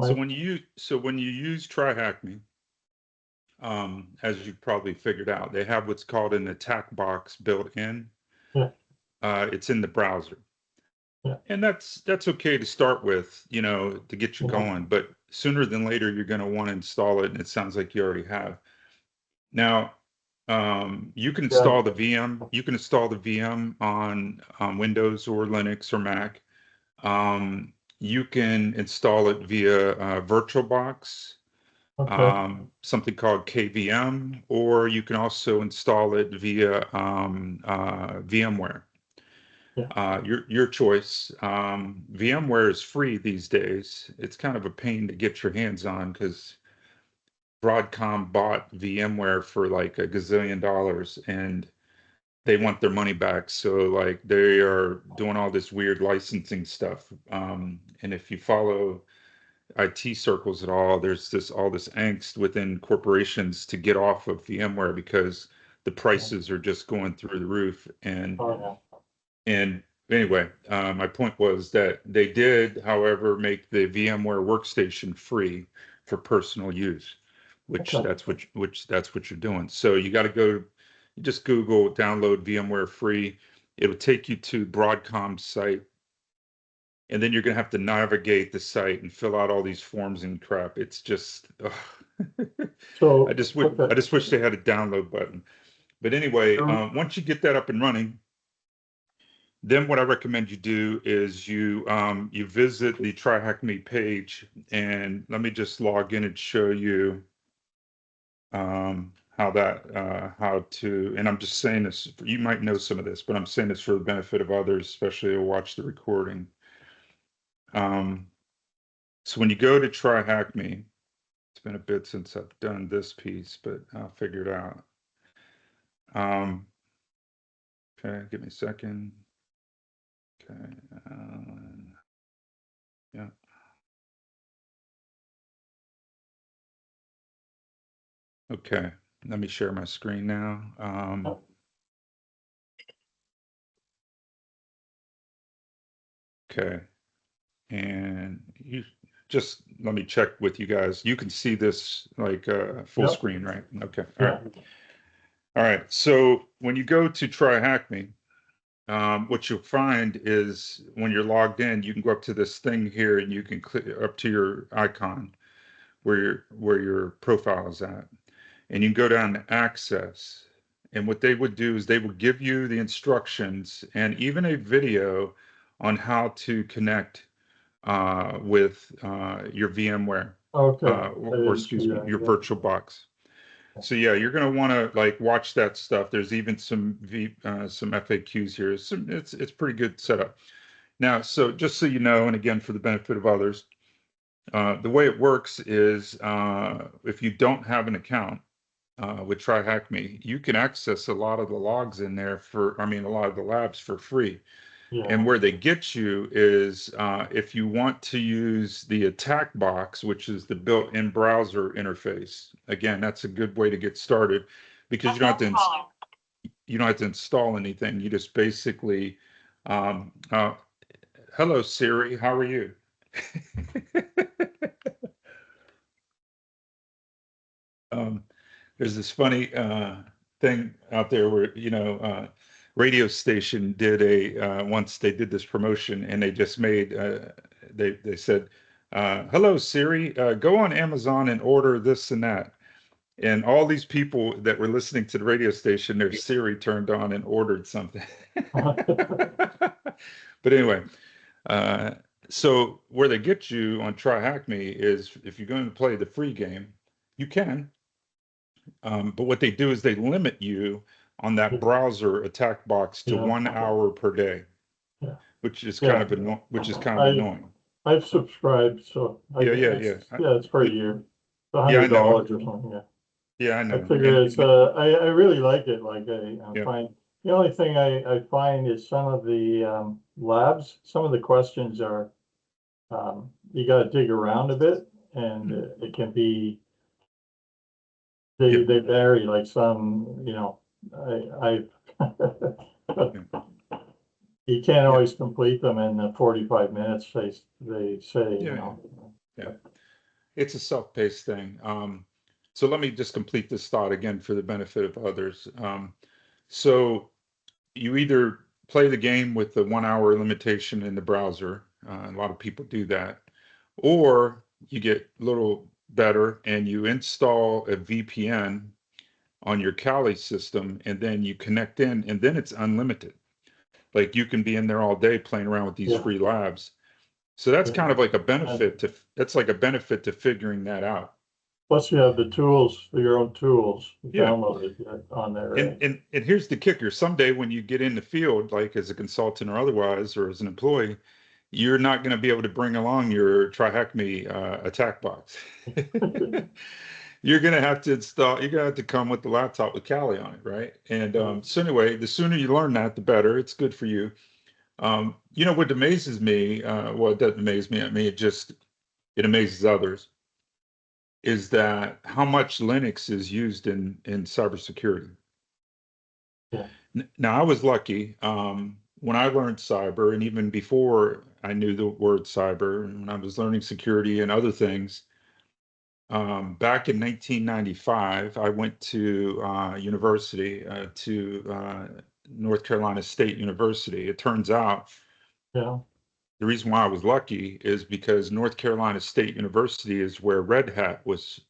So when you use TryHackMe, as you probably figured out, they have what's called an attack box built in. Yeah. It's in the browser. Yeah. And that's okay to start with, you know, to get you going, but sooner than later you're going to want to install it, and it sounds like you already have. Now, you can install the VM. You can install the VM on Windows or Linux or Mac. You can install it via VirtualBox, something called KVM, or you can also install it via VMware. Your choice. VMware is free these days. It's kind of a pain to get your hands on because Broadcom bought VMware for like a gazillion dollars and they want their money back. So like they are doing all this weird licensing stuff. And if you follow IT circles at all, there's all this angst within corporations to get off of VMware because the prices are just going through the roof. And anyway, my point was that they did, however, make the VMware workstation free for personal use, which that's what you're doing. So you got to go, you just Google download VMware free. It'll take you to Broadcom's site, and then you're gonna have to navigate the site and fill out all these forms and crap. It's just, So I just wish they had a download button. But anyway, once you get that up and running, then what I recommend you do is you visit the TryHackMe page, and let me just log in and show you how to. And I'm just saying this. You might know some of this, but I'm saying this for the benefit of others, especially who watch the recording. So when you go to TryHackMe, it's been a bit since I've done this piece, but I'll figure it out. Okay, give me a second. Okay, yeah. Okay, let me share my screen now. Okay, and you just let me check with you guys. You can see this like full screen, right? Okay, all right. All right, so when you go to TryHackMe, what you'll find is when you're logged in, you can go up to this thing here and you can click up to your icon where your profile is at. And you can go down to access. And what they would do is they would give you the instructions and even a video on how to connect with your VMware or excuse me, your VirtualBox. So yeah, you're going to want to like watch that stuff. There's even some FAQs here. It's pretty good setup. Now, so just so you know, and again for the benefit of others, the way it works is if you don't have an account with TryHackMe, you can access a lot of the logs in there a lot of the labs for free. And where they get you is if you want to use the attack box, which is the built-in browser interface. Again, that's a good way to get started because you don't have to install anything. You just basically, hello Siri, how are you? There's this funny thing out there where radio station did once they did this promotion and they just made they said hello Siri, go on Amazon and order this and that, and all these people that were listening to the radio station, their Siri turned on and ordered something. But anyway, so where they get you on TryHackMe is if you're going to play the free game, you can. But what they do is they limit you on that browser attack box to 1 hour per day, which is kind of annoying. I've subscribed, so it's for a year, $100 or something. Yeah, I know. I figure I really like it. Like I find the only thing I find is some of the labs, some of the questions are you got to dig around a bit, and it can be. They vary, like some, I you can't always complete them in the 45 minutes they say, Yeah. it's a self-paced thing. So let me just complete this thought again for the benefit of others. So you either play the game with the 1 hour limitation in the browser, a lot of people do that, or you get a little better and you install a VPN on your Kali system and then you connect in and then it's unlimited. Like you can be in there all day playing around with these Yeah, free labs. So that's yeah. kind of like a And benefit to that's like a benefit to figuring that out. plus you have the tools, your own tools Yeah. downloaded on there, And right? and and here's the kicker. Someday when you get in the field, like as a consultant or otherwise, or as an employee, you're not going to be able to bring along your Trihacme attack box. You're going to have to install, you're going to have to come with the laptop with Kali on it, right? And Right. so anyway, the sooner you learn that, the better. It's good for you. What amazes me, well, it doesn't amaze me. I mean, it amazes others, is that how much Linux is used in cybersecurity. Yeah, Now, I was lucky. When I learned cyber, and even before I knew the word cyber, and when I was learning security and other things, back in 1995, I went to university, to North Carolina State University. It turns out yeah. the reason why I was lucky is because North Carolina State University is where Red Hat was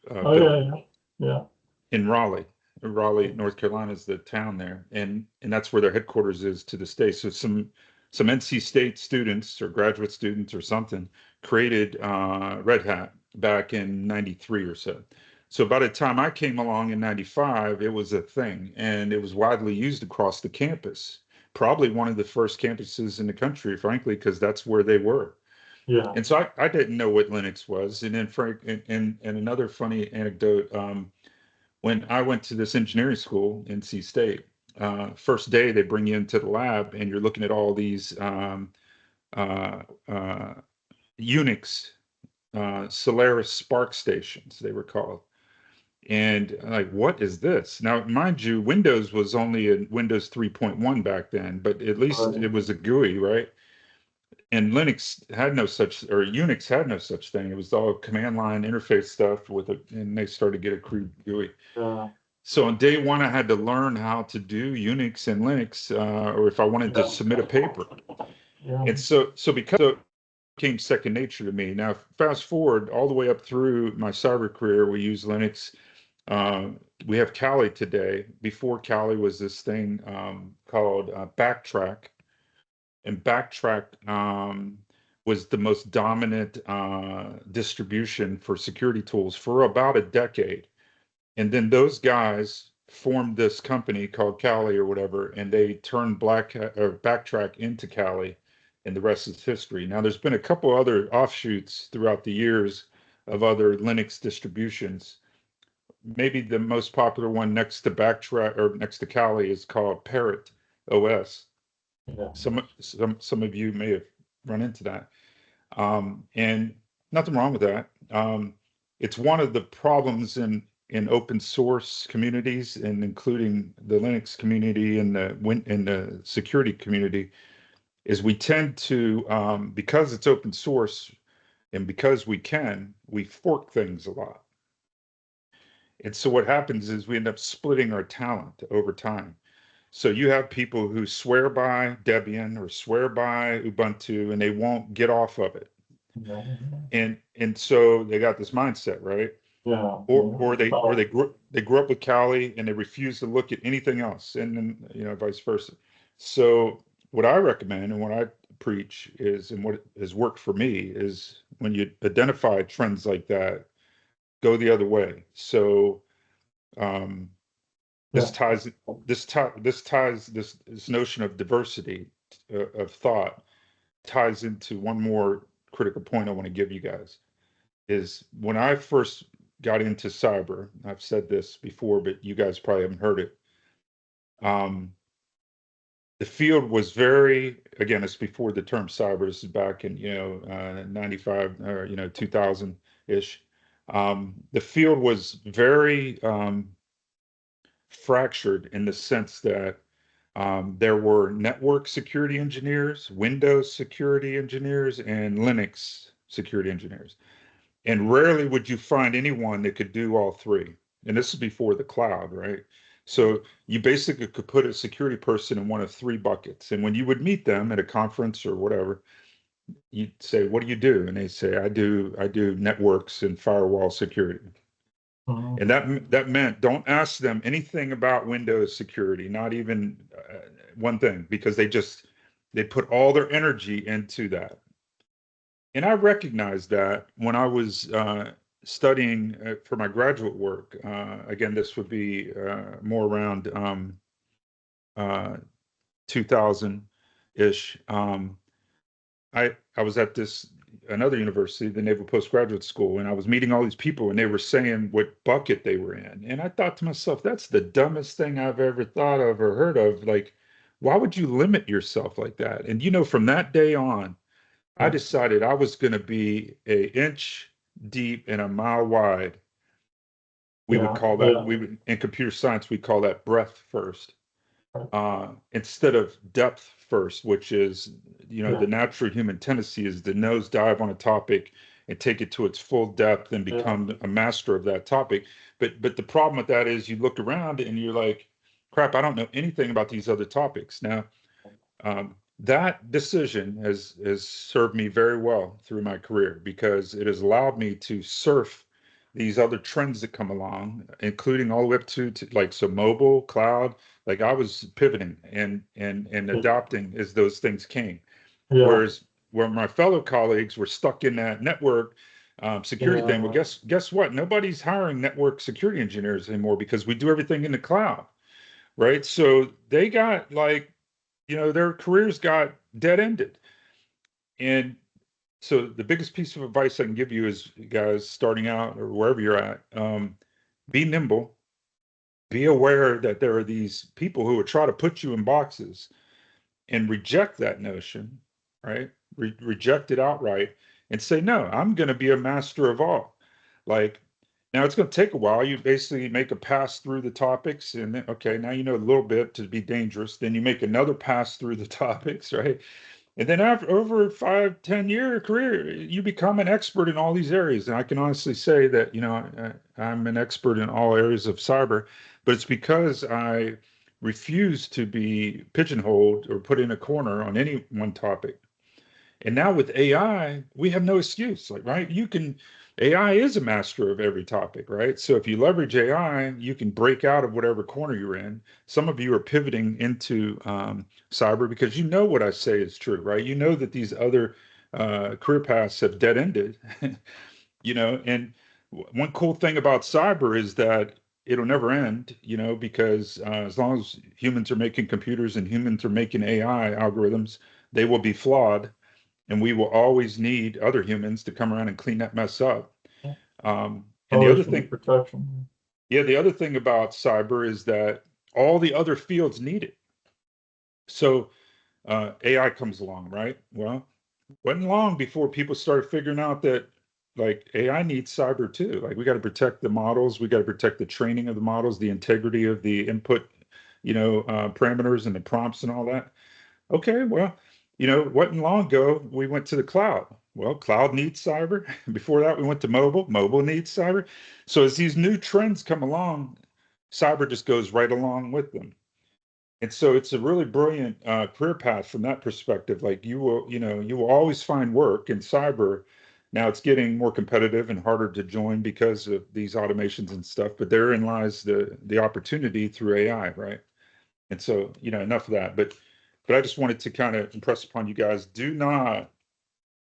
Oh, built yeah, yeah, yeah. in Raleigh. Raleigh, North Carolina is the town there, and that's where their headquarters is to this day. So some NC State students or graduate students or something created Red Hat back in '93 or so. So by the time I came along in '95, it was a thing, and it was widely used across the campus. Probably one of the first campuses in the country, frankly, because that's where they were. Yeah, And so I didn't know what Linux was. And then, Frank, and another funny anecdote. When I went to this engineering school, NC State, first day they bring you into the lab and you're looking at all these uh, uh, Unix Solaris Spark stations, they were called. And like, what is this? Now, mind you, Windows was only in Windows 3.1 back then, but at least right. it was a GUI, right? And Linux had no such, or Unix had no such thing. It was all command line interface stuff with it, and they started to get a crude GUI. Yeah, So on day one, I had to learn how to do Unix and Linux, or if I wanted to yeah, submit a paper. yeah, And so because it became second nature to me. Now, fast forward all the way up through my cyber career, we use Linux. Uh, we have Kali today. Before Kali was this thing called Backtrack, and Backtrack was the most dominant distribution for security tools for about a decade. And then those guys formed this company called Kali or whatever, and they turned Backtrack into Kali, and the rest is history. Now, there's been a couple other offshoots throughout the years of other Linux distributions. Maybe the most popular one next to Backtrack or next to Kali is called Parrot OS. yeah, Some of you may have run into that, and nothing wrong with that. It's one of the problems in open source communities, and including the Linux community and the security community, is we tend to because it's open source and because we fork things a lot. And so what happens is we end up splitting our talent over time. So you have people who swear by Debian or swear by Ubuntu and they won't get off of it. And so they got this mindset, right? yeah, Or they or oh, they grew up with Kali and they refuse to look at anything else, and then vice versa. So what I recommend and what I preach is, and what has worked for me is when you identify trends like that, go the other way. So um, this yeah, ties this notion of diversity of thought ties into one more critical point I want to give you guys is when I first got into cyber. I've said this before, but you guys probably haven't heard it. um, the field was very, again, it's before the term cyber. This is back in 95 or 2000 ish. The field was very fractured in the sense that there were network security engineers, Windows security engineers, and Linux security engineers. And rarely would you find anyone that could do all three. And this is before the cloud, right? So you basically could put a security person in one of three buckets. And when you would meet them at a conference or whatever, you'd say, "What do you do?" And they say, "I do networks and firewall security." Mhm. And that meant don't ask them anything about Windows security, not even one thing, because they put all their energy into that. And I recognized that when I was studying for my graduate work. Again, this would be more around uh, 2000-ish. I was at this another university, the Naval Postgraduate School, and I was meeting all these people, and they were saying what bucket they were in, and I thought to myself, that's the dumbest thing I've ever thought of or heard of. Like, why would you limit yourself like that? And from that day on, I Yeah. decided I was going to be an inch deep and a mile wide. We would Yeah. call that, we would, in computer science, we call that breadth first, instead of depth first, which is, Yeah. the natural human tendency is to nose dive on a topic and take it to its full depth and Yeah. become a master of that topic. But the problem with that is you look around and you're like, crap, I don't know anything about these other topics. Now, that decision has served me very well through my career because it has allowed me to surf these other trends that come along, including all the way up to like so mobile, cloud. Like I was pivoting and adopting as those things came. Yeah. Whereas where my fellow colleagues were stuck in that network security thing. Well, Yeah. guess what? Nobody's hiring network security engineers anymore because we do everything in the cloud, right? So they got like their careers got dead ended. And so the biggest piece of advice I can give you is, guys, starting out or wherever you're at, be nimble, be aware that there are these people who would try to put you in boxes and reject that notion, right? Reject it outright and say, no, I'm going to be a master of all. Like, now it's going to take a while. You basically make a pass through the topics, and then, okay, now you know a little bit to be dangerous. Then you make another pass through the topics, right? And then after over 5, 10 year career, you become an expert in all these areas. And I can honestly say that, I'm an expert in all areas of cyber, but it's because I refuse to be pigeonholed or put in a corner on any one topic. And now with AI, we have no excuse. Like, right? AI is a master of every topic, right? So if you leverage AI, you can break out of whatever corner you're in. Some of you are pivoting into cyber because you know what I say is true, right? You know that these other career paths have dead ended, and one cool thing about cyber is that it'll never end, because as long as humans are making computers and humans are making AI algorithms, they will be flawed and we will always need other humans to come around and clean that mess up. And the other Always need thing, protection. yeah, the other thing about cyber is that all the other fields need it. So AI comes along, right? Well, wasn't long before people started figuring out that like AI needs cyber too. Like we got to protect the models, we got to protect the training of the models, the integrity of the input, parameters and the prompts and all that. Okay, well, wasn't long ago we went to the cloud. Well, cloud needs cyber. Before that, we went to mobile. Mobile needs cyber. So as these new trends come along, cyber just goes right along with them. And so it's a really brilliant career path from that perspective. Like you will always find work in cyber. Now it's getting more competitive and harder to join because of these automations and stuff. But therein lies the opportunity through AI, right? And so, enough of that. But I just wanted to kind of impress upon you guys, do not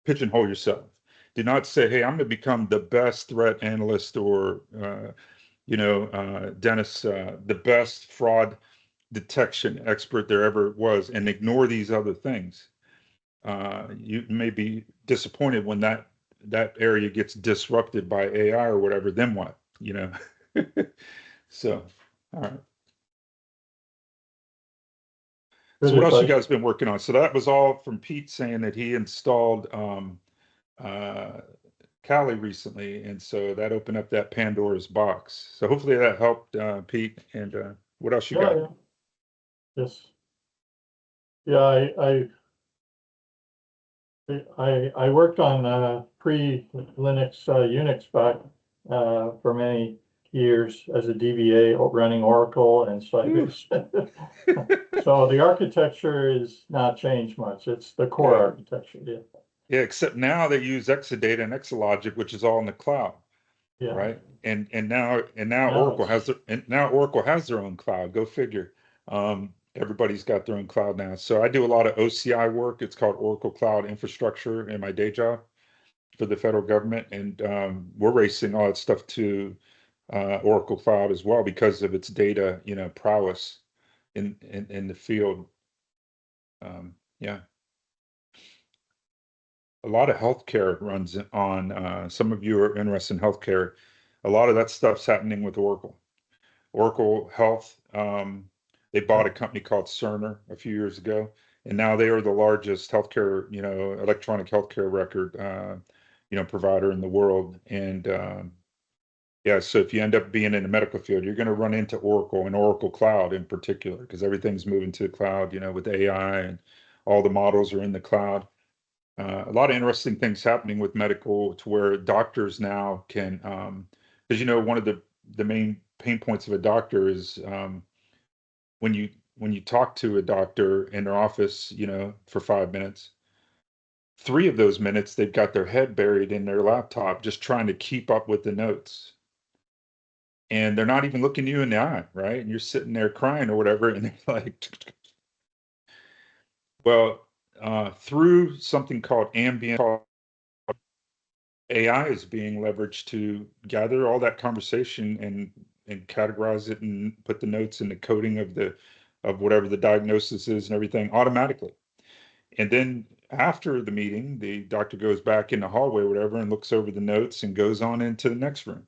pigeonhole yourself. Do not say, hey, I'm going to become the best threat analyst or, Dennis, the best fraud detection expert there ever was, and ignore these other things. You may be disappointed when that area gets disrupted by AI or whatever. Then what? So, all right. Good So what else you advice. guys been working on? So that was all from Pete saying that he installed Kali recently, and so that opened up that Pandora's box. So hopefully that helped, Pete. And what else you Yeah, got? yeah, yes. Yeah, I worked on pre-Linux Unix back for many years as a DBA running Oracle and Sybase. So the architecture is not changed much. It's the core Yeah. architecture. Yeah. Yeah, except now they use Exadata and Exalogic, which is all in the cloud, Yeah. right? And now Now Oracle it's has their own cloud. Go figure. Everybody's got their own cloud now. So I do a lot of OCI work. It's called Oracle Cloud Infrastructure in my day job for the federal government, and we're racing all that stuff to Oracle Cloud as well because of its data, prowess in the field. Yeah, a lot of healthcare runs on. Some of you are interested in healthcare. A lot of that stuff's happening with Oracle. Oracle Health. They bought a company called Cerner a few years ago, and now they are the largest healthcare, electronic healthcare record, provider in the world. And yeah, so if you end up being in the medical field, you're going to run into Oracle and Oracle Cloud in particular, because everything's moving to the cloud, with AI and all the models are in the cloud. A lot of interesting things happening with medical to where doctors now can, because one of the main pain points of a doctor is when you talk to a doctor in their office, for 5 minutes, 3 of those minutes they've got their head buried in their laptop just trying to keep up with the notes. And they're not even looking you in the eye, right? And you're sitting there crying or whatever, and they're like, well, through something called ambient AI is being leveraged to gather all that conversation and categorize it and put the notes in the coding of whatever the diagnosis is and everything automatically. And then after the meeting, the doctor goes back in the hallway or whatever and looks over the notes and goes on into the next room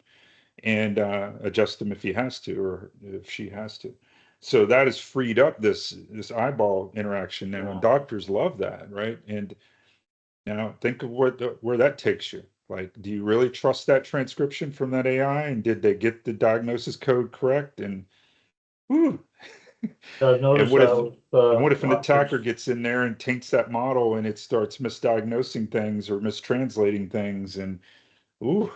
and adjust them if he has to or if she has to. So that has freed up this eyeball interaction now, and doctors love that, right? And now think of where that takes you. Like, do you really trust that transcription from that AI? And did they get the diagnosis code correct? And whew. I've And noticed what that if with and what if an attacker doctors. gets in there and taints that model and it starts misdiagnosing things or mistranslating things? And ooh,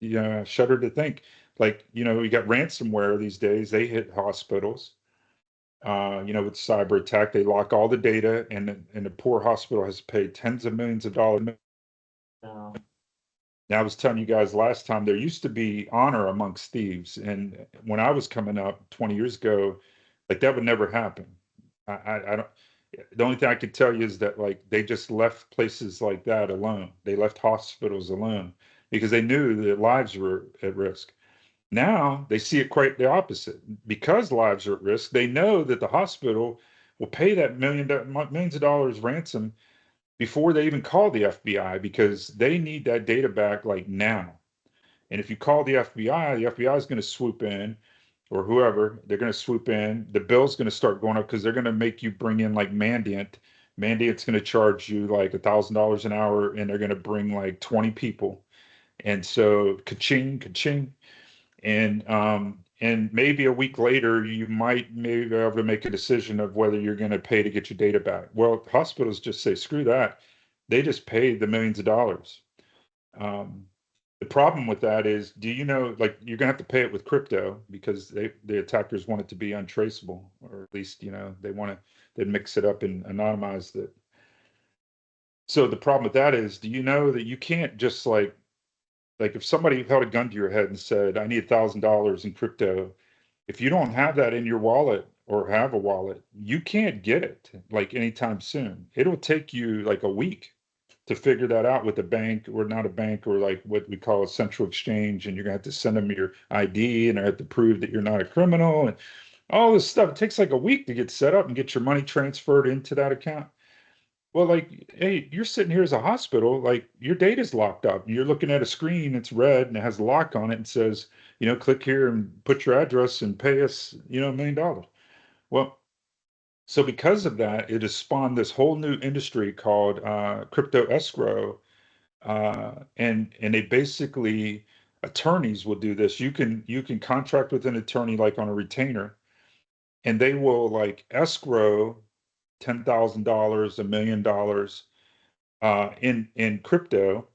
yeah, shudder to think. Like, we got ransomware these days. They hit hospitals. With cyber attack, they lock all the data, and the poor hospital has to pay tens of millions of dollars. Yeah. Now, I was telling you guys last time, there used to be honor amongst thieves. And when I was coming up 20 years ago, like that would never happen. I don't, the only thing I could tell you is that like they just left places like that alone. They left hospitals alone because they knew that lives were at risk. Now they see it quite the opposite. Because lives are at risk, they know that the hospital will pay that millions of dollars ransom before they even call the FBI because they need that data back like now. And if you call the FBI is going to swoop in or whoever, they're going to swoop in. The bill's going to start going up because they're going to make you bring in like Mandiant. Mandiant's going to charge you like $1,000 an hour and they're going to bring like 20 people. And so ka-ching, ka-ching. And maybe a week later, you might maybe be able to make a decision of whether you're going to pay to get your data back. Well, hospitals just say, screw that. They just pay the millions of dollars. Um, the problem with that is, do you know, like you're gonna have to pay it with crypto because the attackers want it to be untraceable, or at least, they mix it up and anonymize it. So the problem with that is, do you know that you can't just like if somebody held a gun to your head and said, I need $1,000 in crypto, if you don't have that in your wallet or have a wallet, you can't get it like anytime soon. It'll take you like a week to figure that out with a bank or not a bank or like what we call a central exchange. And you're gonna have to send them your ID and I have to prove that you're not a criminal and all this stuff. It takes like a week to get set up and get your money transferred into that account. Well, like, hey, you're sitting here as a hospital, like your data's locked up. And you're looking at a screen, it's red and it has a lock on it and says, click here and put your address and pay us, $1 million. Well, so because of that, it has spawned this whole new industry called crypto escrow, and they basically attorneys will do this. You can contract with an attorney like on a retainer, and they will like escrow $10,000, $1 million, in crypto,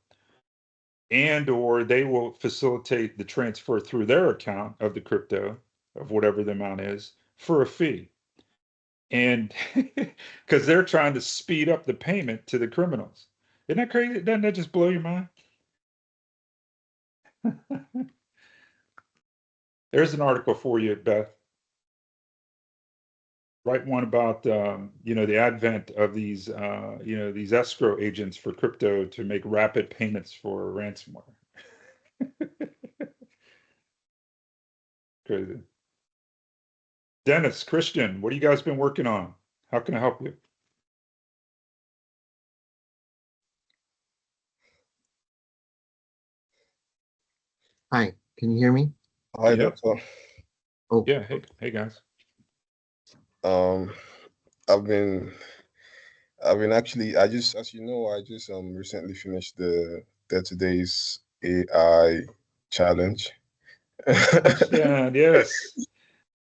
and or they will facilitate the transfer through their account of the crypto of whatever the amount is for a fee. And because they're trying to speed up the payment to the criminals. Isn't that crazy? Doesn't that just blow your mind? There's an article for you, Beth. Write one about the advent of these these escrow agents for crypto to make rapid payments for ransomware. Crazy. Dennis, Christian, what have you guys been working on? How can I help you? Hi, can you hear me? Hi, Yeah. Doctor. Oh, Yeah. Hey guys. Um, I've been, actually, I just, as you know, I just recently finished the 30 days AI challenge. Christian, yes.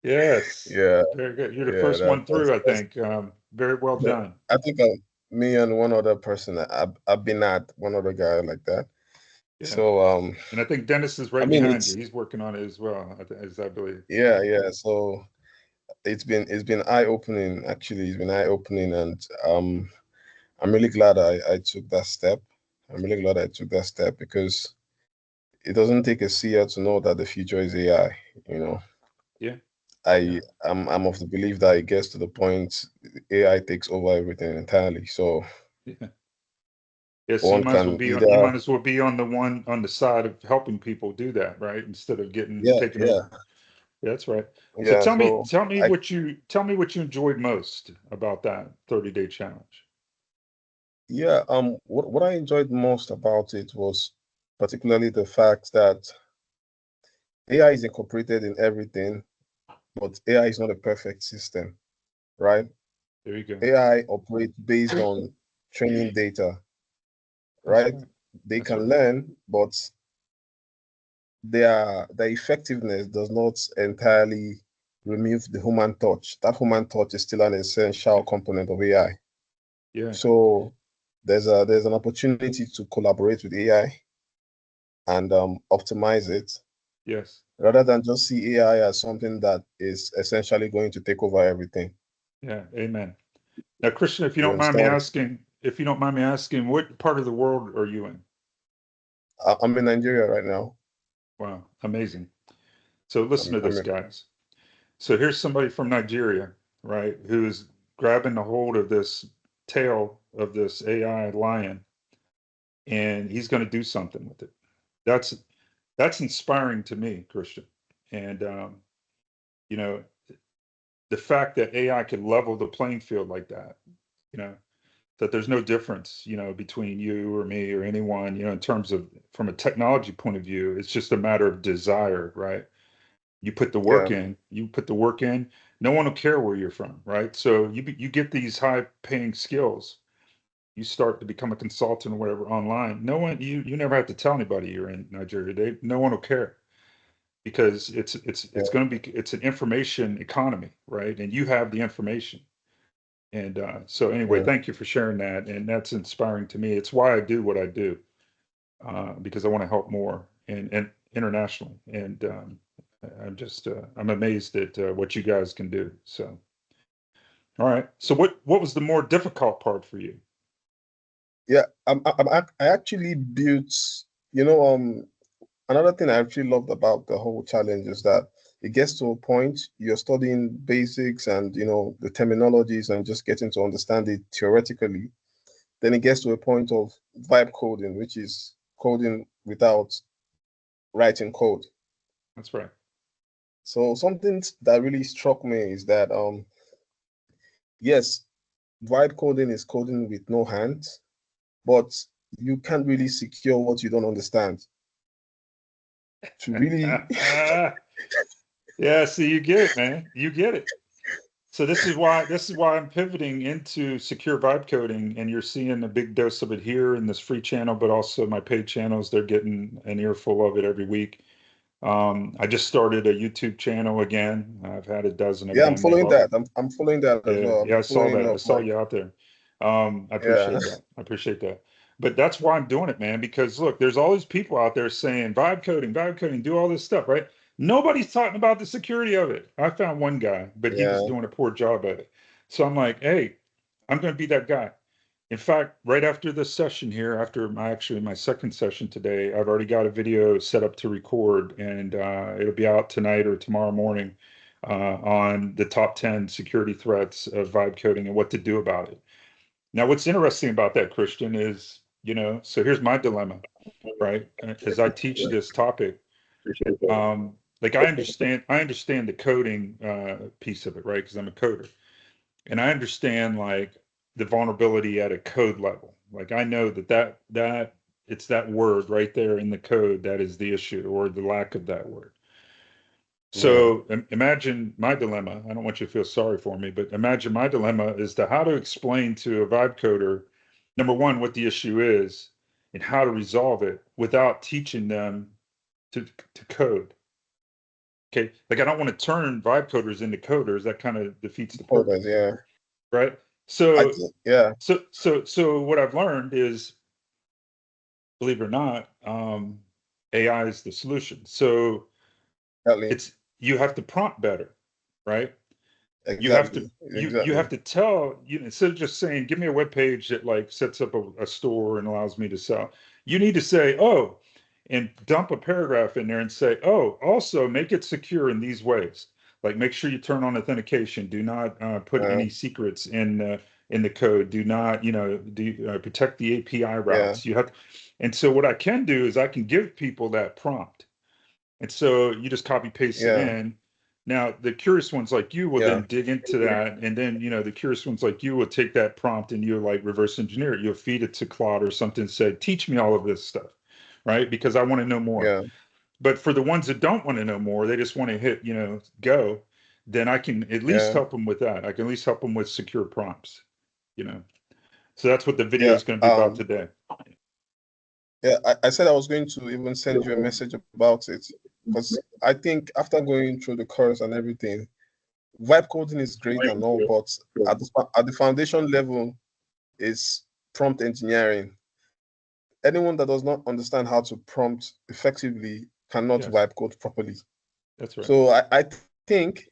Yes. Yeah, Very good. You're the yeah, first one through, I that's think. Very well done. I think me and one other person, I've been at one other guy like that. Yeah. So, And I think Dennis is I right mean, behind you. He's working on it as well, as I believe. yeah. So it's been eye-opening, actually. It's been eye-opening, and I'm really glad I took that step. I'm really glad I took that step because it doesn't take a seer to know that the future is AI. You know, Yeah. I'm of the belief that it gets to the point AI takes over everything entirely. So Yeah. Yeah, so one can you either, might as well be on the side of helping people do that, right? Instead of yeah, taking yeah, over. Yeah, that's right. So yeah. So I tell me what you enjoyed most about that 30-day challenge. yeah, what I enjoyed most about it was particularly the fact that AI is incorporated in everything, but AI is not a perfect system, right? There you go. AI operates based on training data, That's right? right. They That's can right. learn, but their effectiveness does not entirely remove the human touch. That human touch is still an essential component of AI. Yeah. So there's an opportunity to collaborate with AI and optimize it Yes. rather than just see AI as something that is essentially going to take over everything. Yeah. Amen. Now, Christian, You understand? if you don't mind me asking, what part of the world are you in? I'm in Nigeria right now. Wow, amazing. So listen to I'm this, guys. So here's somebody from Nigeria, right, who's grabbing a hold of this tail of this AI lion, and he's going to do something with it. That's that's inspiring to me, Christian. And you know, the fact that AI can level the playing field like that, you know, that there's no difference, between you or me or anyone, in terms of from a technology point of view, it's just a matter of desire, right? You put the work Yeah, in, no one will care where you're from, right? So you get these high paying skills, you start to become a consultant or whatever online. No one, you never have to tell anybody you're in Nigeria. No one will care because it's yeah, going to be, it's an information economy, right? And you have the information. And so anyway, yeah, thank you for sharing that. And that's inspiring to me. It's why I do what I do, because I want to help more and internationally. And I'm amazed at what you guys can do. So, all right. So what was the more difficult part for you? yeah. I actually built, you know, another thing I actually loved about the whole challenge is that it gets to a point you're studying basics and the terminologies and just getting to understand it theoretically. Then it gets to a point of vibe coding, which is coding without writing code. That's right. So something that really struck me is that yes, vibe coding is coding with no hands, but you can't really secure what you don't understand. To really, Yeah, see, you get it, man. You get it. So this is why I'm pivoting into secure vibe coding, and you're seeing a big dose of it here in this free channel, but also my paid channels. They're getting an earful of it every week. I just started a YouTube channel again. I've had a dozen of yeah, I'm them. They following love that. it. I'm following that as Yeah, well. yeah, I'm I saw following that. I up saw like, you out there. I appreciate that. I appreciate that. But that's why I'm doing it, man, because look, there's all these people out there saying vibe coding, do all this stuff, right? Nobody's talking about the security of it. I found one guy, but he was Yeah. doing a poor job at it. So I'm like, hey, I'm going to be that guy. In fact, right after this session here, after my second session today, I've already got a video set up to record, and it'll be out tonight or tomorrow morning on the top 10 security threats of vibe coding and what to do about it. Now, what's interesting about that, Christian, is, so here's my dilemma, right? As I teach this topic, like I understand the coding piece of it, right? Because I'm a coder, and I understand like the vulnerability at a code level. Like I know that it's that word right there in the code that is the issue, or the lack of that word. Yeah. So imagine my dilemma. I don't want you to feel sorry for me, but imagine my dilemma as to how to explain to a vibe coder, number one, what the issue is and how to resolve it without teaching them to code. Okay. Like I don't want to turn vibe coders into coders. That kind of defeats the purpose, Yeah. right? I So, think, yeah. so what I've learned is, believe it or not, AI is the solution. So Exactly. you have to prompt better, right? You have to Exactly. you have to tell, instead of just saying, give me a web page that like sets up a store and allows me to sell. You need to say, oh, and dump a paragraph in there and say, oh, also make it secure in these ways. Like make sure you turn on authentication. Do not put Uh, any secrets in the code. Do not, protect the API yeah. routes. You have, and so what I can do is I can give people that prompt, and so you just copy paste it Yeah. in. Now, the curious ones like you will Yeah. then dig into that. And then, the curious ones like you will take that prompt and you'll like reverse engineer it. You'll feed it to Claude or something and say, teach me all of this stuff, right? Because I want to know more. Yeah. But for the ones that don't want to know more, they just want to hit, go, then I can at least Yeah. help them with that. I can at least help them with secure prompts, you know. So that's what the video Yeah. is going to be about today. Yeah. I said I was going to even send you a message about it, because I think after going through the course and everything, vibe coding is great and all, but at the foundation level is prompt engineering. Anyone that does not understand how to prompt effectively cannot Yes, vibe code properly. that's right. So I think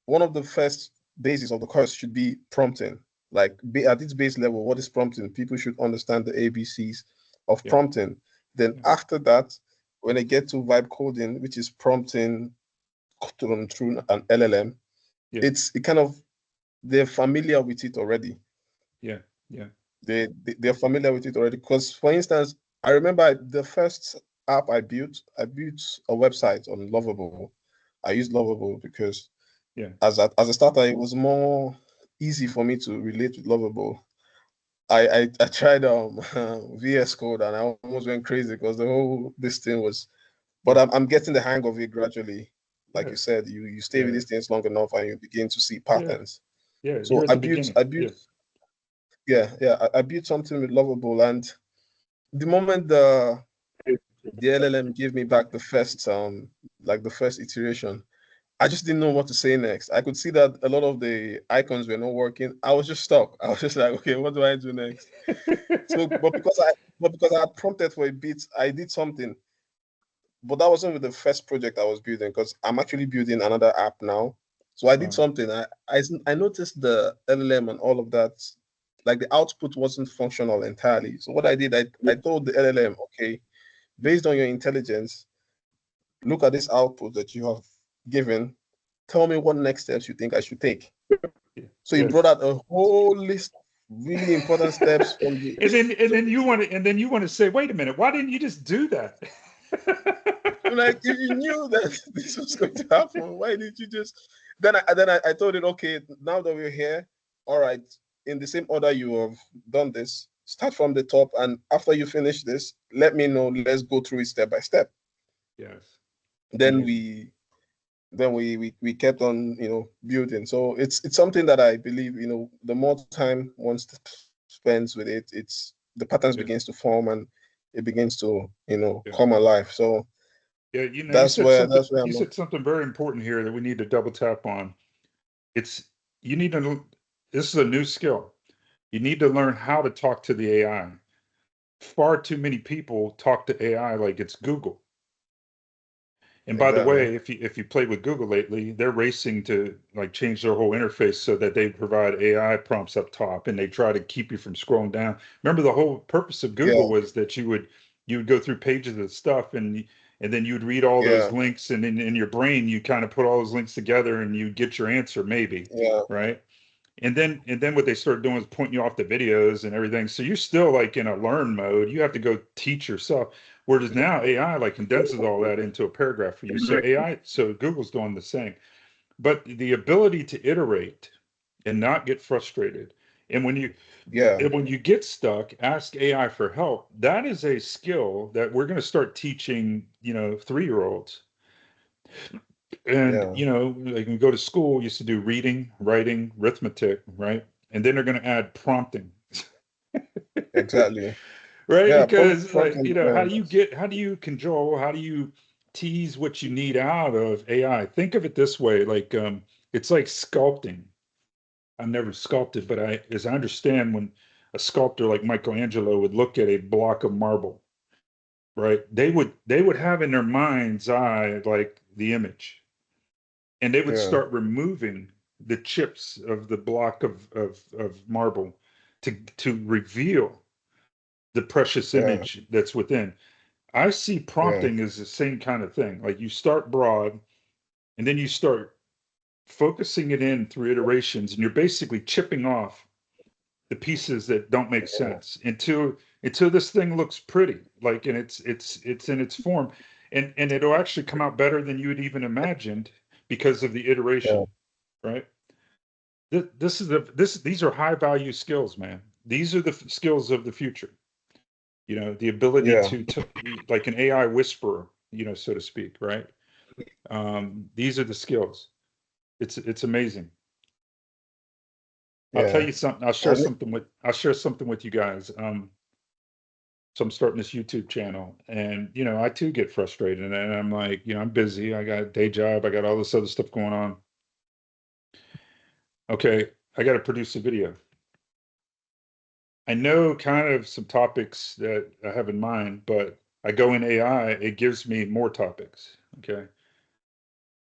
one of the first bases of the course should be prompting. Like at its base level, what is prompting? People should understand the ABCs of Yeah, prompting. Then yeah, after that, when they get to vibe coding, which is prompting through an LLM, yeah, it kind of, they're familiar with it already. yeah, yeah, They're familiar with it already. Because for instance, I remember the first app I built a website on Lovable. I used Lovable because yeah. as a starter, it was more easy for me to relate with Lovable. I tried VS Code and I almost went crazy because the whole this thing was, but Yeah. I'm getting the hang of it gradually. Like you Yes. said, you stay with Yeah. these things long enough and you begin to see Yeah. patterns. Yeah. So You're at the beginning. I built, Yes. I built something with Lovable, and the moment the LLM gave me back the first like the first iteration, I just didn't know what to say next. I could see that a lot of the icons were not working. I was just stuck. I was just like, okay, what do I do next? So, but because I had prompted for a bit, I did something. But that wasn't with the first project I was building, because I'm actually building another app now. So I did Wow. something. I noticed the LLM and all of that, like the output wasn't functional entirely. So what I did, I told the LLM, okay, based on your intelligence, look at this output that you have given. Tell me what next steps you think I should take. Yeah. So he brought Yes. out a whole list of really important steps from the. And then you want to say, wait a minute, why didn't you just do that? I'm like, if you knew that this was going to happen, why did you just? I told it, okay, now that we're here, all right, in the same order you have done this, start from the top, and after you finish this, let me know. Let's go through it step by step. Yes. Then Amazing. we kept on, building. So it's something that I believe, the more time one spends with it, it's the patterns Yeah. begins to form, and it begins to, Yeah. come alive. So Yeah. You that's where I'm. said something very important here that we need to double tap on. It's, you need to, this is a new skill. You need to learn how to talk to the AI. Far too many people talk to AI like it's Google. And by the Exactly. way, if you played with Google lately, they're racing to like change their whole interface so that they provide AI prompts up top and they try to keep you from scrolling down. Remember, the whole purpose of Google Yeah. was that you would go through pages of stuff and then you'd read all those Yeah. links and in your brain you kind of put all those links together and you get your answer maybe, Yeah. right? And then what they started doing was pointing you off the videos and everything. So you're still like in a learn mode. You have to go teach yourself. Whereas now AI like condenses all that into a paragraph for you. So Google's doing the same. But the ability to iterate and not get frustrated. And Yeah. when you get stuck, ask AI for help. That is a skill that we're going to start teaching, 3-year-olds. And, Yeah. like when we go to school, used to do reading, writing, arithmetic, right? And then they're going to add prompting, Exactly. right? Yeah. Because like, Prompting. how do you control, how do you tease what you need out of AI? Think of it this way, like it's like sculpting. I've never sculpted, but as I understand, when a sculptor like Michelangelo would look at a block of marble, right? They would have in their mind's eye like the image, and they would Yeah. start removing the chips of the block of marble to reveal the precious Yeah. image that's within. I see Yeah. prompting as the same kind of thing. Like you start broad and then you start focusing it in through iterations, and you're basically chipping off the pieces that don't make Yeah. sense until this thing looks pretty, like, and it's in its form, and it'll actually come out better than you had even imagined because of the Yeah. iteration, right? These are high value skills, man. These are the skills of the future. The ability Yeah. to like an AI whisperer, so to speak, right? These are the skills. It's amazing. I'll tell Yeah. you something. And I'll share something with you guys. So I'm starting this YouTube channel, and I too get frustrated, and I'm like, I'm busy. I got a day job. I got all this other stuff going on. Okay, I got to produce a video. I know kind of some topics that I have in mind, but I go in AI, it gives me more topics. Okay.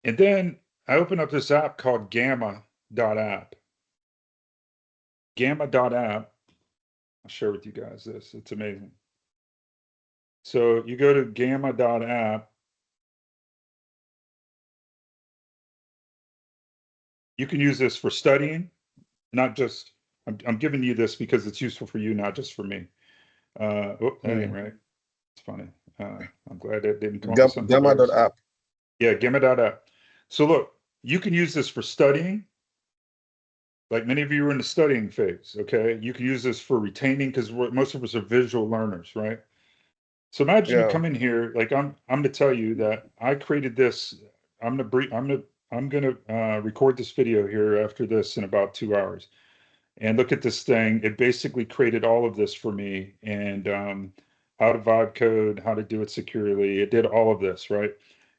And then I open up this app called Gamma.app. Gamma.app. I'll share with you guys this. It's amazing. So you go to Gamma.app. You can use this for studying, not just, I'm giving you this because it's useful for you, not just for me. That ain't right. It's funny. I'm glad that didn't come up with something better. Gamma.app. Yeah, Gamma.app. So look, you can use this for studying. Like many of you are in the studying phase, okay? You can use this for retaining because most of us are visual learners, right? So imagine you Yeah. come in here, like I'm to tell you that I created this. I'm gonna record this video here after this in about 2 hours. And look at this thing. It basically created all of this for me, and how to vibe code, how to do it securely. It did all of this, right?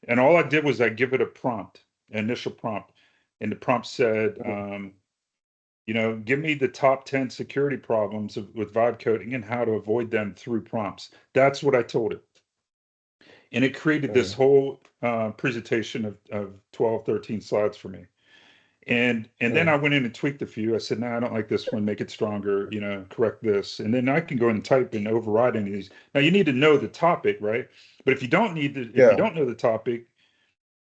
And all I did was I give it a prompt, an initial prompt, and the prompt said, give me the top 10 security problems with vibe coding and how to avoid them through prompts. That's what I told it. And it created this Mm. whole presentation of 12, 13 slides for me. And then Mm. I went in and tweaked a few. I said, no, I don't like this one. Make it stronger, correct this. And then I can go and type and override any of these. Now you need to know the topic, right? But if you Yeah. don't know the topic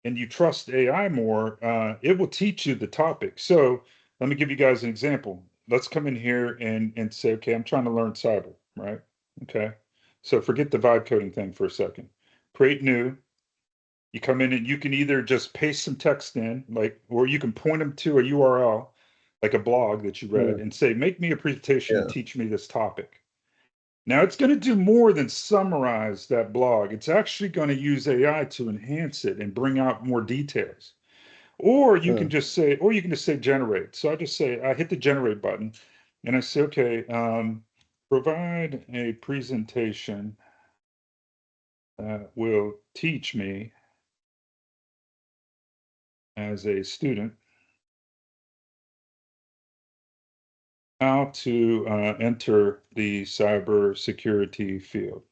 and you trust AI more, it will teach you the topic. So let me give you guys an example. Let's come in here and say, okay, I'm trying to learn cyber, right? Okay. So forget the vibe coding thing for a second. Create new. You come in and you can either just paste some text in, like, or you can point them to a URL, like a blog that you read, Mm. and say, make me a presentation and Yeah. teach me this topic. Now it's going to do more than summarize that blog. It's actually going to use AI to enhance it and bring out more details. Mm. Or you can just say generate. So I hit the generate button and I say, okay, provide a presentation that will teach me as a student How to enter the cybersecurity field.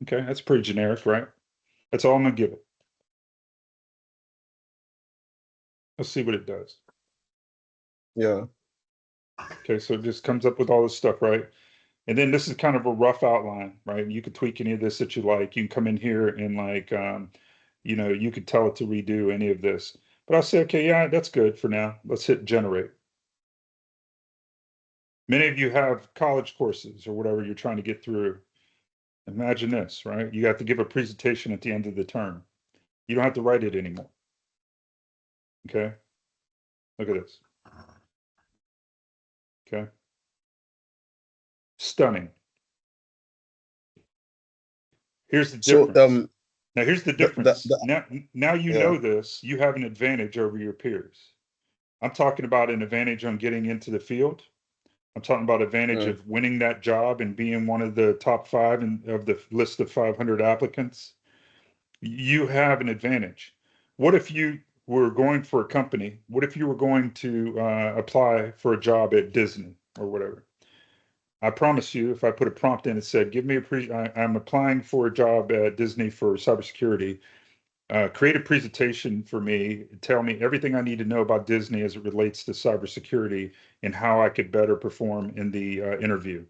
Okay, that's pretty generic, right? That's all I'm gonna give it. Let's see what it does. Yeah. Okay, so it just comes up with all this stuff, right? And then this is kind of a rough outline, right? You could tweak any of this that you like. You can come in here and like, you could tell it to redo any of this. But I'll say, okay, yeah, that's good for now. Let's hit generate. Many of you have college courses or whatever you're trying to get through. Imagine this, right? You have to give a presentation at the end of the term. You don't have to write it anymore. Okay. Look at this. Okay. Stunning. Here's the So difference. Now, here's the the, difference. the, Now you yeah. know this. You have an advantage over your peers. I'm talking about an advantage on getting into the field. I'm talking about advantage of winning that job and being one of the top 5 of the list of 500 applicants. You have an advantage. What if you were going for a company? What if you were going to apply for a job at Disney or whatever? I promise you, if I put a prompt in that said, "Give me I'm applying for a job at Disney for cybersecurity. Create a presentation for me. Tell me everything I need to know about Disney as it relates to cybersecurity and how I could better perform in the interview."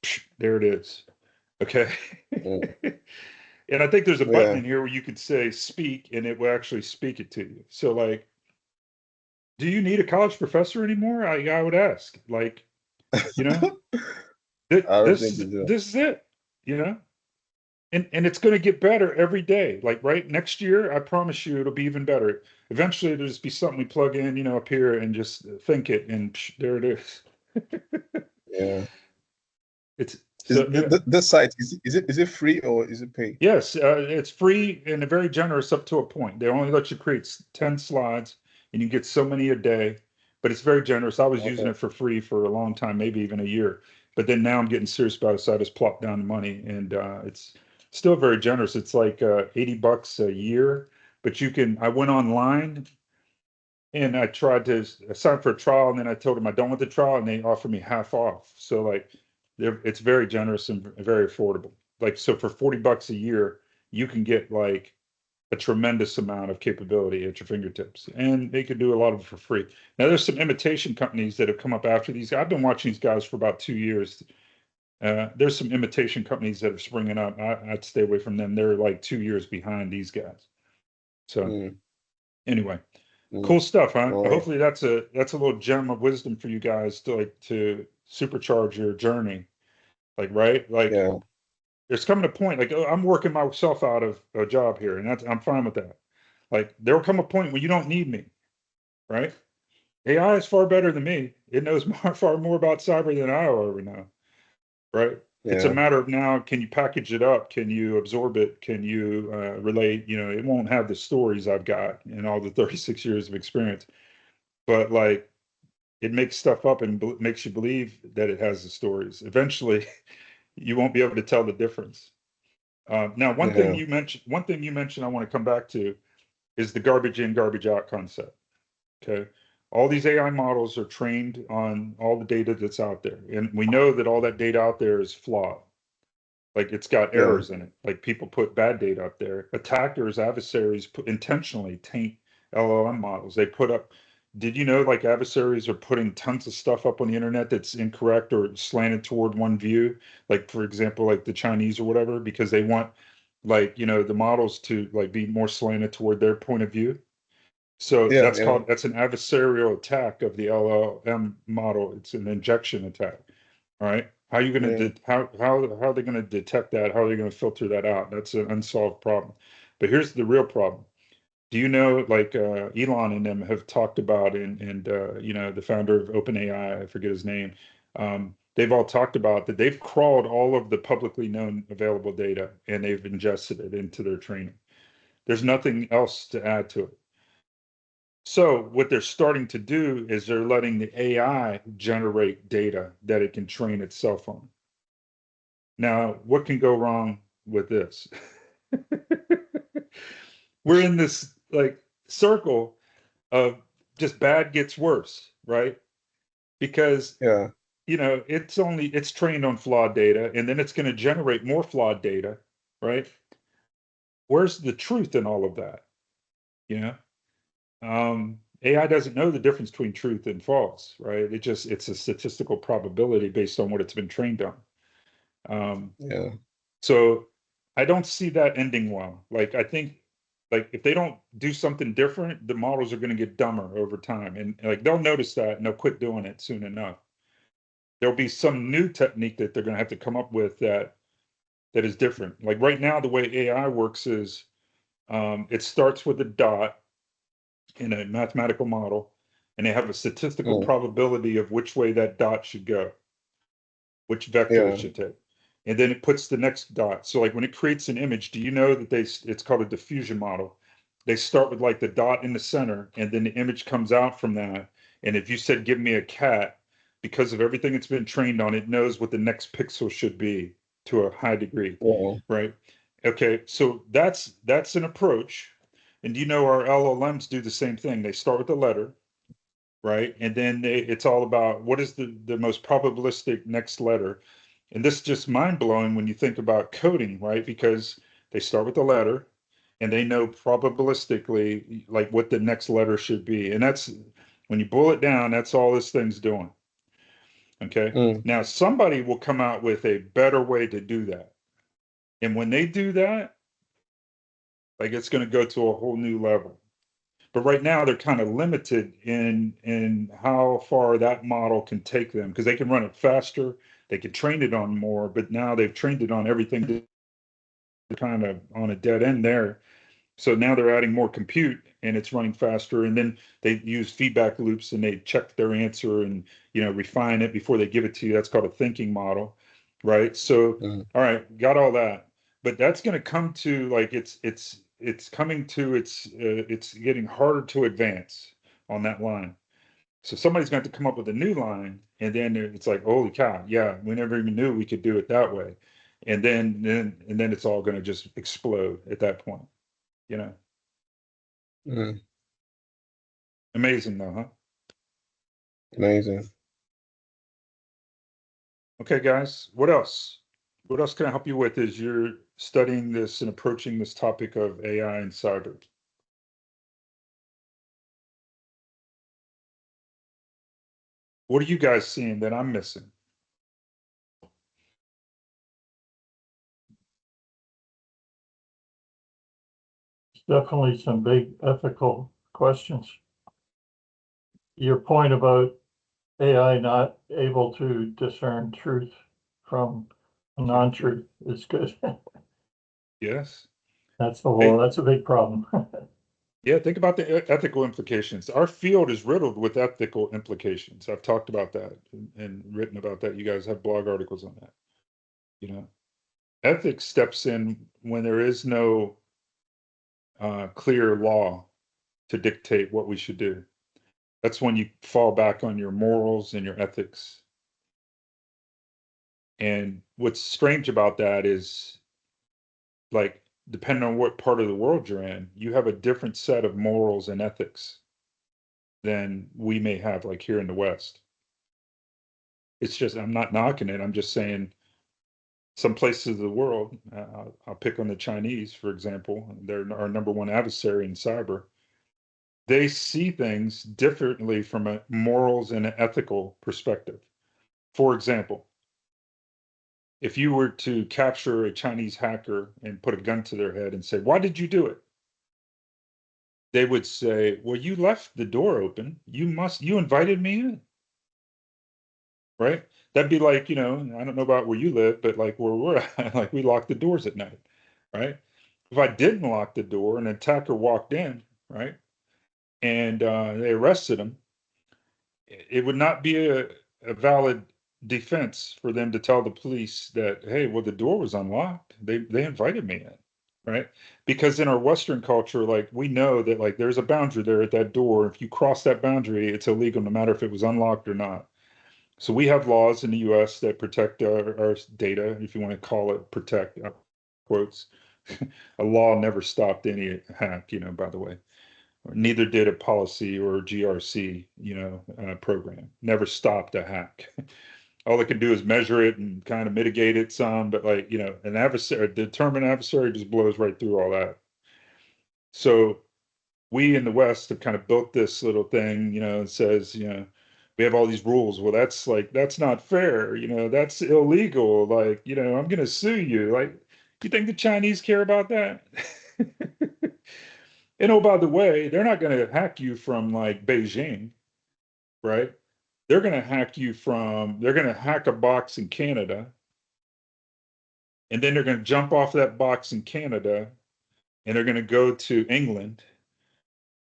Psh, there it is. Okay. And I think there's a button Yeah. in here where you could say speak and it will actually speak it to you. So like, do you need a college professor anymore? I would ask, like, you know, I don't think this you do. this is it, you know? And it's going to get better every day. Like right next year, I promise you it'll be even better. Eventually it'll just be something we plug in, up here and just think it and psh, there it is. Yeah. It's Is so yeah. this site is it free or is it paid? Yes, it's free and very generous up to a point. They only let you create 10 slides and you get so many a day, but it's very generous. I was using Okay. it for free for a long time, maybe even a year. But then now I'm getting serious about it, so I just plopped down the money and it's still very generous. It's like $80 a year, but I went online and I tried to sign for a trial and then I told them I don't want the trial and they offered me half off. So like it's very generous and very affordable. Like so for $40 a year, you can get like a tremendous amount of capability at your fingertips. And they could do a lot of it for free. Now there's some imitation companies that have come up after these. I've been watching these guys for about 2 years. There's some imitation companies that are springing up. I'd stay away from them. They're like 2 years behind these guys. So Mm, anyway, mm. cool stuff, huh? All right. Hopefully that's a little gem of wisdom for you guys to like to supercharge your journey. Like, right? Like Yeah. there's coming a point, like oh, I'm working myself out of a job here, and I'm fine with that. Like there'll come a point when you don't need me, right? AI is far better than me. It knows far more about cyber than I ever know, right? It's a Yeah. matter of now, can you package it up? Can you absorb it? Can you relate? It won't have the stories I've got in all the 36 years of experience, but like it makes stuff up and makes you believe that it has the stories. Eventually, you won't be able to tell the difference. Now, Yeah. one thing you mentioned, I want to come back to is the garbage in, garbage out concept. Okay. All these AI models are trained on all the data that's out there. And we know that all that data out there is flawed. Like it's got Yeah. errors in it. Like people put bad data up there. Attackers, adversaries intentionally taint LLM models. Did you know like adversaries are putting tons of stuff up on the internet that's incorrect or slanted toward one view? Like, for example, like the Chinese or whatever, because they want like, the models to like be more slanted toward their point of view. So Yeah. Yeah. that's an adversarial attack of the LLM model. It's an injection attack. All right. How are you going Yeah. to how are they going to detect that? How are they going to filter that out? That's an unsolved problem. But here's the real problem. Do you know like Elon and them have talked about and the founder of OpenAI, I forget his name. They've all talked about that they've crawled all of the publicly known available data and they've ingested it into their training. There's nothing else to add to it. So what they're starting to do is they're letting the AI generate data that it can train itself on. Now, what can go wrong with this? We're in this like circle of just bad gets worse, right? because Yeah. it's trained on flawed data, and then it's going to generate more flawed data, right? Where's the truth in all of that? You know, AI doesn't know the difference between truth and false, right? It's a statistical probability based on what it's been trained on. Yeah. So I don't see that ending well. Like, I think, like, if they don't do something different, the models are going to get dumber over time, and like they'll notice that and they'll quit doing it soon enough. There'll be some new technique that they're going to have to come up with that is different. Like right now, the way AI works is it starts with a dot in a mathematical model, and they have a statistical Mm. probability of which way that dot should go, which vector it Yeah. should take. And then it puts the next dot. So like when it creates an image, do you know that it's called a diffusion model? They start with like the dot in the center, and then the image comes out from that. And if you said, give me a cat, because of everything it's been trained on, it knows what the next pixel should be to a high degree, Yeah. right? Okay, so that's an approach. And you know our LLMs do the same thing. They start with the letter, right? And then it's all about what is the most probabilistic next letter. And this is just mind blowing when you think about coding, right? Because they start with the letter and they know probabilistically like what the next letter should be. And that's when you boil it down, that's all this thing's doing. Okay. Mm. Now somebody will come out with a better way to do that. And when they do that, like it's going to go to a whole new level. But right now they're kind of limited in how far that model can take them because they can run it faster, they can train it on more, but now they've trained it on everything kind of on a dead end there. So now they're adding more compute and it's running faster. And then they use feedback loops and they check their answer and refine it before they give it to you. That's called a thinking model, right? So, Mm. all right, got all that, but that's going to come to like it's coming to it's getting harder to advance on that line. So somebody's going to have to come up with a new line, and then it's like, holy cow, yeah, we never even knew we could do it that way, and then it's all going to just explode at that point. Mm. Amazing though, huh? Amazing. Okay, guys, what else? What else can I help you with as you're studying this and approaching this topic of AI and cyber? What are you guys seeing that I'm missing? Definitely some big ethical questions. Your point about AI not able to discern truth from non-truth is good. Yes. That's Hey, that's a big problem. yeah, think about the ethical implications. Our field is riddled with ethical implications. I've talked about that and written about that. You guys have blog articles on that. You know, ethics steps in when there is no clear law to dictate what we should do. That's when you fall back on your morals and your ethics. And what's strange about that is, like, depending on what part of the world you're in, you have a different set of morals and ethics than we may have, like here in the West. It's just, I'm not knocking it. I'm just saying some places of the world, I'll pick on the Chinese, for example, they're our number one adversary in cyber. They see things differently from a morals and an ethical perspective. For example, if you were to capture a Chinese hacker and put a gun to their head and say, why did you do it? They would say, well, you left the door open. You invited me in, right? That'd be like, I don't know about where you live, but like where we're at, like we lock the doors at night, right? If I didn't lock the door and an attacker walked in, right, and they arrested him, it would not be a valid defense for them to tell the police that, hey, well, the door was unlocked. They invited me in, right? Because in our Western culture, like we know that like there's a boundary there at that door. If you cross that boundary, it's illegal, no matter if it was unlocked or not. So we have laws in the U.S. that protect our data, if you want to call it protect, quotes. A law never stopped any hack, by the way. Neither did a policy or GRC, program. Never stopped a hack. All they can do is measure it and kind of mitigate it some, but like, an adversary, a determined adversary just blows right through all that. So we in the West have kind of built this little thing, it says, we have all these rules. Well, that's not fair. That's illegal. Like, I'm going to sue you. Like, you think the Chinese care about that? And oh, by the way, they're not going to hack you from like Beijing, right? They're going to hack a box in Canada. And then they're going to jump off that box in Canada and they're going to go to England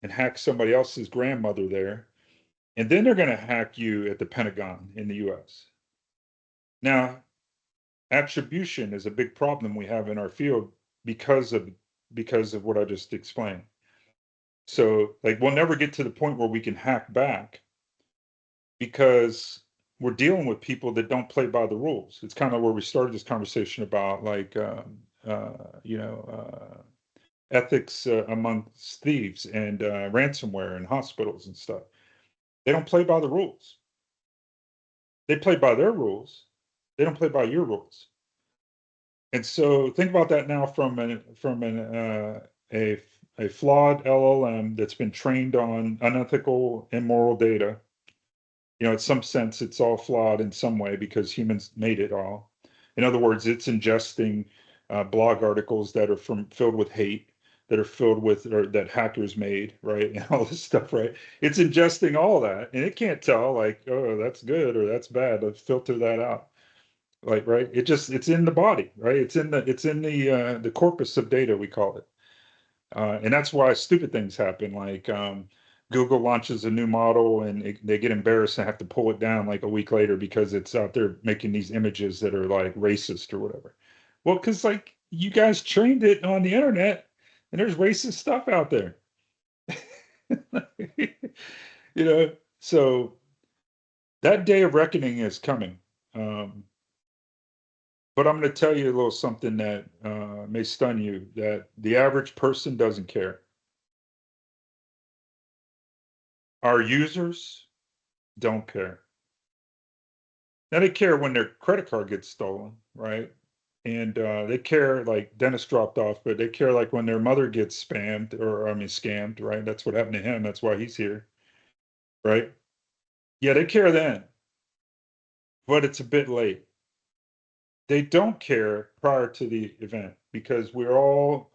and hack somebody else's grandmother there. And then they're going to hack you at the Pentagon in the US. Now, attribution is a big problem we have in our field because of what I just explained. So like we'll never get to the point where we can hack back because we're dealing with people that don't play by the rules. It's kind of where we started this conversation about like ethics amongst thieves and ransomware and hospitals and stuff. They don't play by the rules. They play by their rules. They don't play by your rules. And so think about that now from a flawed LLM that's been trained on unethical, immoral data. In some sense, it's all flawed in some way because humans made it all. In other words, it's ingesting blog articles that are filled with hate, that are filled with, or that hackers made, right? And all this stuff, right? It's ingesting all that, and it can't tell like, oh, that's good or that's bad. Let's filter that out. Like, right? It's in the body, right? It's in the corpus of data, we call it. And that's why stupid things happen. Like Google launches a new model and they get embarrassed and have to pull it down like a week later because it's out there making these images that are like racist or whatever. Well, because like you guys trained it on the internet and there's racist stuff out there. So that day of reckoning is coming. But I'm going to tell you a little something that may stun you, that the average person doesn't care. Our users don't care. Now they care when their credit card gets stolen, right? And they care like Dennis dropped off, but they care like when their mother gets scammed, right? That's what happened to him. That's why he's here, right? Yeah, they care then, but it's a bit late. They don't care prior to the event because we're all,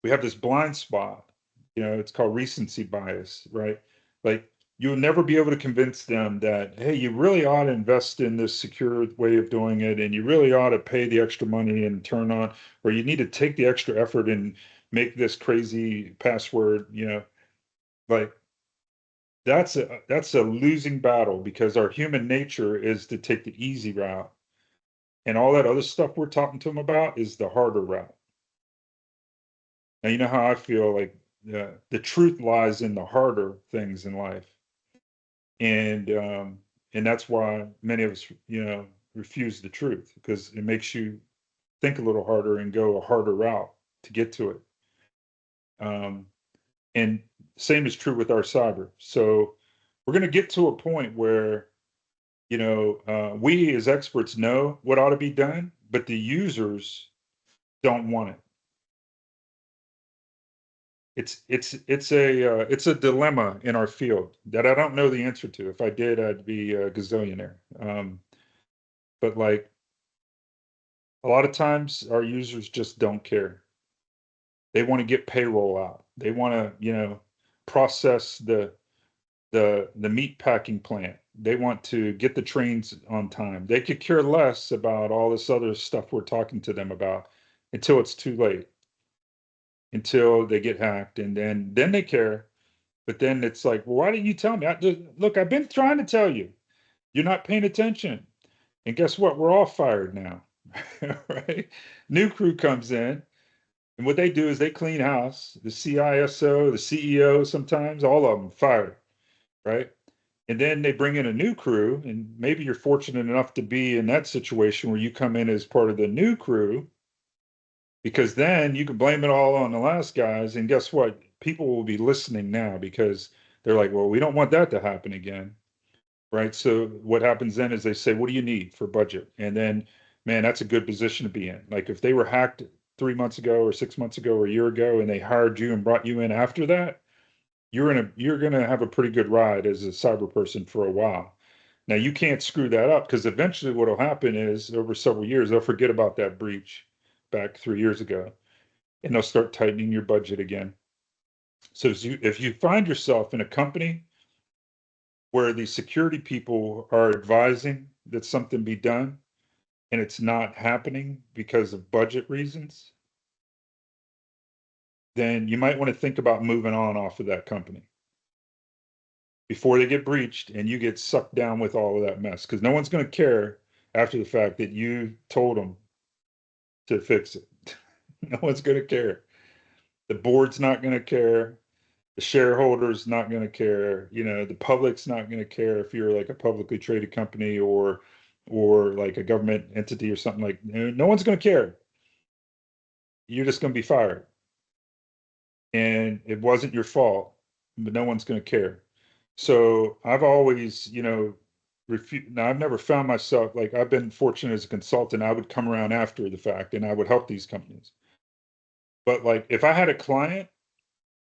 we have this blind spot, it's called recency bias, right? Like you'll never be able to convince them that, hey, you really ought to invest in this secure way of doing it. And you really ought to pay the extra money and turn on, or you need to take the extra effort and make this crazy password, like that's a losing battle because our human nature is to take the easy route. And all that other stuff we're talking to them about is the harder route. Now, you know how I feel like the truth lies in the harder things in life. And that's why many of us, refuse the truth because it makes you think a little harder and go a harder route to get to it. And same is true with our cyber. So we're going to get to a point where we as experts know what ought to be done, but the users don't want it. It's a dilemma in our field that I don't know the answer to. If I did, I'd be a gazillionaire. But like a lot of times our users just don't care. They want to get payroll out. They want to, process the meat packing plant. They want to get the trains on time. They could care less about all this other stuff we're talking to them about until it's too late, until they get hacked, and then they care. But then it's like, well, why didn't you tell me? Look, I've been trying to tell you. You're not paying attention. And guess what? We're all fired now, right? New crew comes in, and what they do is they clean house. The CISO, the CEO, sometimes all of them fired, right? And then they bring in a new crew, and maybe you're fortunate enough to be in that situation where you come in as part of the new crew, because then you can blame it all on the last guys. And guess what? people will be listening now because they're like, well, we don't want that to happen again. Right. So what happens then is they say, what do you need for budget? And then, man, that's a good position to be in. Like if they were hacked 3 months ago or 6 months ago or a year ago and they hired you and brought you in after that, you're gonna have a pretty good ride as a cyber person for a while. Now you can't screw that up because eventually what'll happen is over several years, they'll forget about that breach back 3 years ago and they'll start tightening your budget again. So if you find yourself in a company where the security people are advising that something be done and it's not happening because of budget reasons, then you might want to think about moving on off of that company before they get breached and you get sucked down with all of that mess. Because no one's going to care after the fact that you told them to fix it. No one's going to care. The board's not going to care. The shareholders not going to care. You know, the public's not going to care if you're like a publicly traded company or like a government entity or something. Like no one's going to care. You're just going to be fired. And it wasn't your fault, but no one's going to care. So I've always, you know, now I've never found myself like I've been fortunate as a consultant. I would come around after the fact and I would help these companies. But like if I had a client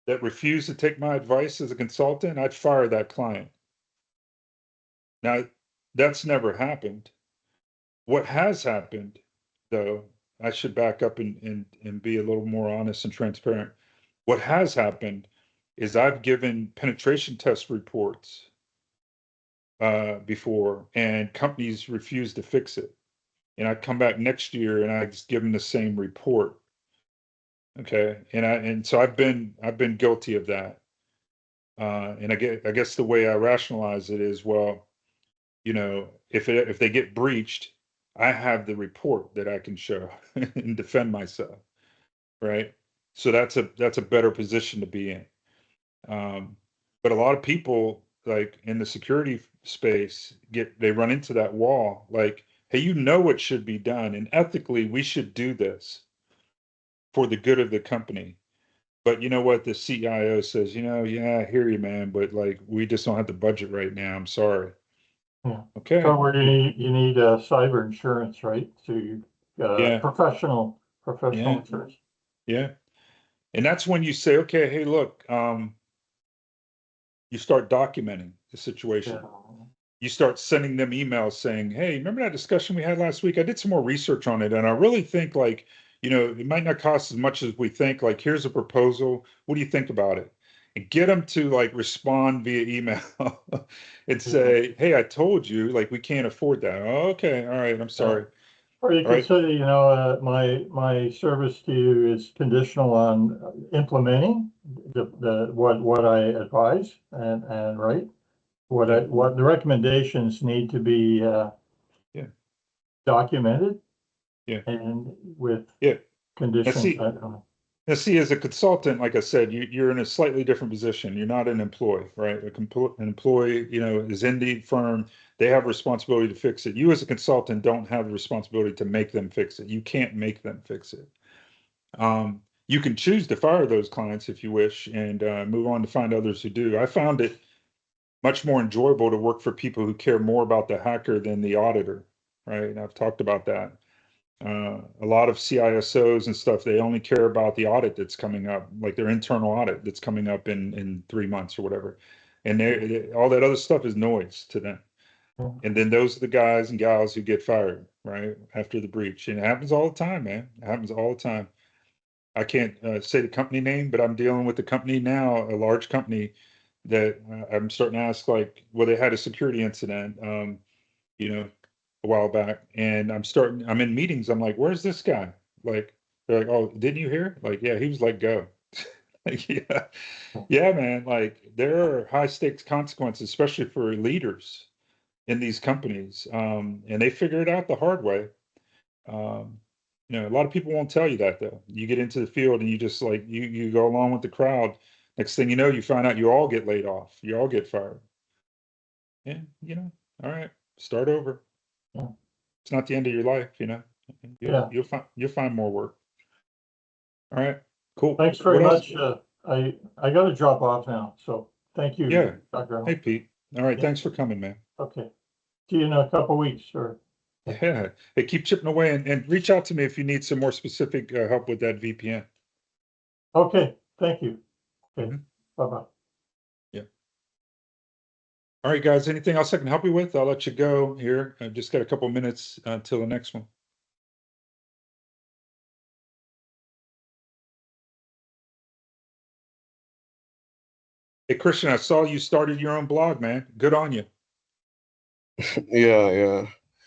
that refused to take my advice as a consultant, I'd fire that client. Now, that's never happened. What has happened, though, I should back up and be a little more honest and transparent. What has happened is I've given penetration test reports before, and companies refuse to fix it. And I come back next year and I just give them the same report. Okay, and so I've been guilty of that. And I guess the way I rationalize it is, well, you know, if they get breached, I have the report that I can show and defend myself, right? So that's a better position to be in. But a lot of people like in the security space they run into that wall, like, hey, you know what should be done, and ethically we should do this for the good of the company. But you know what? The CIO says, you know, yeah, I hear you, man, but like we just don't have the budget right now. I'm sorry. Yeah. Okay. So where you need cyber insurance, right? To Yeah. professional Yeah. insurance. Yeah. And that's when you say, okay, hey, look, you start documenting the situation. Yeah. You start sending them emails saying, hey, remember that discussion we had last week? I did some more research on it. And I really think like, you know, it might not cost as much as we think. Like, here's a proposal. What do you think about it? And get them to like respond via email and say, hey, I told you, like, we can't afford that. Oh, okay. All right. I'm sorry. Or you All could right. say, you know, my service to you is conditional on implementing what I advise and right. What the recommendations need to be Yeah. documented. Yeah. And with Yeah. conditions. Now, see, as a consultant, like I said, you're in a slightly different position. You're not an employee, right? An employee, you know, is in the firm. They have responsibility to fix it. You, as a consultant, don't have the responsibility to make them fix it. You can't make them fix it. You can choose to fire those clients if you wish and move on to find others who do. I found it much more enjoyable to work for people who care more about the hacker than the auditor, right? And I've talked about that. A lot of CISOs and stuff, they only care about the audit that's coming up, like their internal audit that's coming up in 3 months or whatever. And all that other stuff is noise to them. And then those are the guys and gals who get fired, right, after the breach. And it happens all the time, man. It happens all the time. I can't say the company name, but I'm dealing with the company now, a large company that I'm starting to ask, like, well, they had a security incident, you know, a while back, and I'm in meetings. I'm like, where's this guy? Like, they're like, oh, didn't you hear? Like, yeah, he was let go. Like, yeah, man. Like, there are high stakes consequences, especially for leaders in these companies, and they figure it out the hard way. Um, you know, a lot of people won't tell you that though. You get into the field and you just like you go along with the crowd. Next thing you know, you find out you all get laid off. You all get fired. Yeah, you know, all right, start over. Yeah. It's not the end of your life, you know. Yeah. You'll find more work. All right, cool. Thanks very What else? much. I gotta drop off now, so thank you. Yeah. Dr. Hey, Pete. All right. Yeah. Thanks for coming, man. Okay. See you in a couple weeks, or, Yeah. Hey, keep chipping away and reach out to me if you need some more specific help with that VPN. okay, thank you. Okay, Mhm. bye-bye. All right, guys. Anything else I can help you with? I'll let you go here. I've just got a couple minutes until the next one. Hey, Christian, I saw you started your own blog, man. Good on you. Yeah.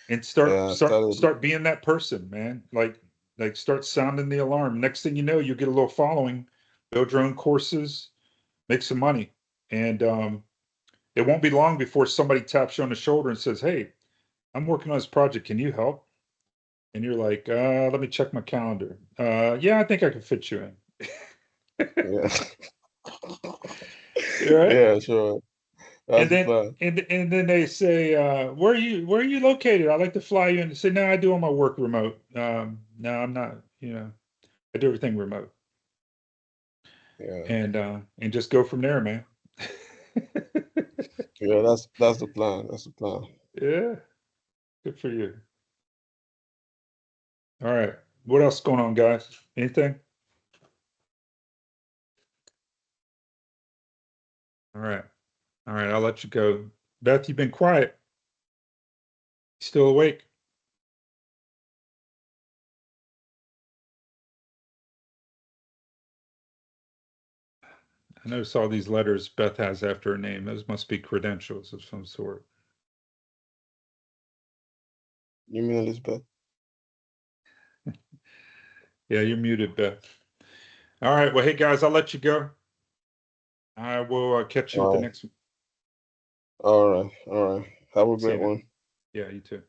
And Yeah, I started. start being that person, man. Like start sounding the alarm. Next thing you know, you get a little following, build your own courses, make some money. And it won't be long before somebody taps you on the shoulder and says, "Hey, I'm working on this project. Can you help?" And you're like, let me check my calendar. Yeah, I think I can fit you in. Yeah. Right? Yeah, sure. And That's the then plan. and then they say, where are you located? I'd like to fly you in. Say, no, I do all my work remote. No, I'm not, I do everything remote. Yeah. And just go from there, man. Yeah, that's the plan. That's the plan. Yeah, good for you. All right. What else going on, guys? Anything? All right. All right, I'll let you go. Beth, you've been quiet. Still awake? I notice all these letters Beth has after her name. Those must be credentials of some sort. You mean Elizabeth? Yeah, you're muted, Beth. All right. Well, hey, guys, I'll let you go. I will catch you with All the right. next one. All right. All right. Have a See great you, man. one. Yeah, you too.